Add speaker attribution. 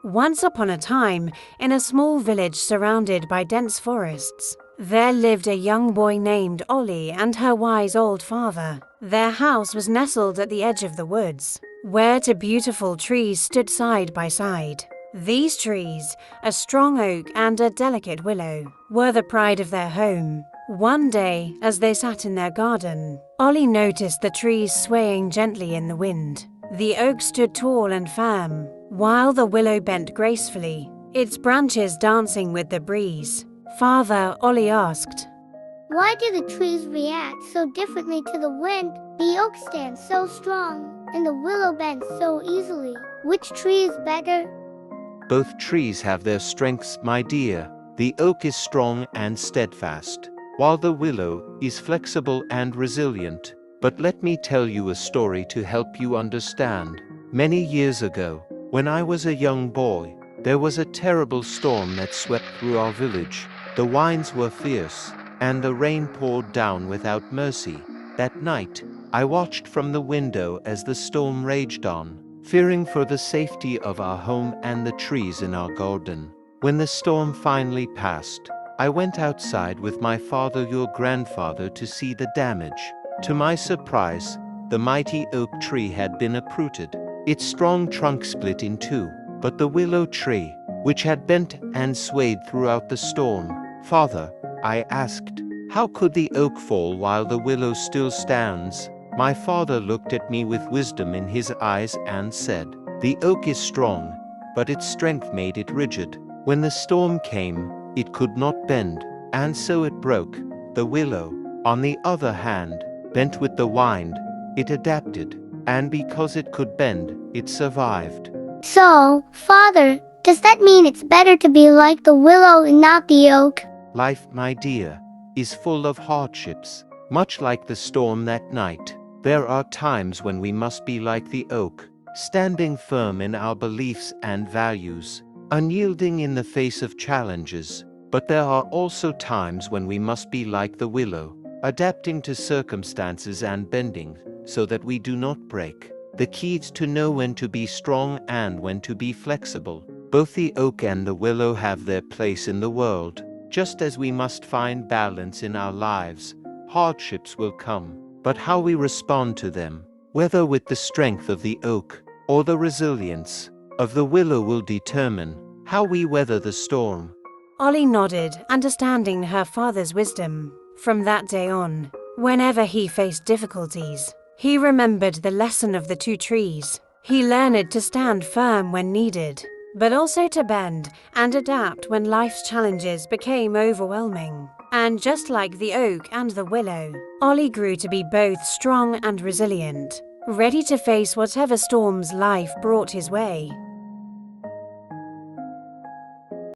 Speaker 1: Once upon a time, in a small village surrounded by dense forests, there lived a young boy named Ollie and her wise old father. Their house was nestled at the edge of the woods, where two beautiful trees stood side by side. These trees, a strong oak and a delicate willow, were the pride of their home. One day, as they sat in their garden, Ollie noticed the trees swaying gently in the wind. The oak stood tall and firm, while the willow bent gracefully, its branches dancing with the breeze. "Father," Ollie asked,
Speaker 2: "Why do the trees react so differently to the wind? The oak stands so strong, and the willow bends so easily. Which tree is better?"
Speaker 3: Both trees have their strengths, my dear. The oak is strong and steadfast, while the willow is flexible and resilient. But let me tell you a story to help you understand. Many years ago, when I was a young boy, there was a terrible storm that swept through our village. The winds were fierce, and the rain poured down without mercy. That night, I watched from the window as the storm raged on, fearing for the safety of our home and the trees in our garden. When the storm finally passed, I went outside with my father, your grandfather, to see the damage. To my surprise, the mighty oak tree had been uprooted. Its strong trunk split in two, but the willow tree, which had bent and swayed throughout the storm. "Father," I asked, "how could the oak fall while the willow still stands?" My father looked at me with wisdom in his eyes and said, "The oak is strong, but its strength made it rigid. When the storm came, it could not bend, and so it broke. The willow, on the other hand, bent with the wind. It adapted, and because it could bend, it survived."
Speaker 2: So, Father, does that mean it's better to be like the willow and not the oak?
Speaker 3: Life, my dear, is full of hardships, much like the storm that night. There are times when we must be like the oak, standing firm in our beliefs and values, unyielding in the face of challenges. But there are also times when we must be like the willow, adapting to circumstances and bending, so that we do not break. The key is to know when to be strong and when to be flexible. Both the oak and the willow have their place in the world. Just as we must find balance in our lives, hardships will come, but how we respond to them, whether with the strength of the oak or the resilience of the willow, will determine how we weather the storm.
Speaker 1: Ollie nodded, understanding her father's wisdom. From that day on, whenever he faced difficulties, he remembered the lesson of the two trees. He learned to stand firm when needed, but also to bend and adapt when life's challenges became overwhelming. And just like the oak and the willow, Ollie grew to be both strong and resilient, ready to face whatever storms life brought his way.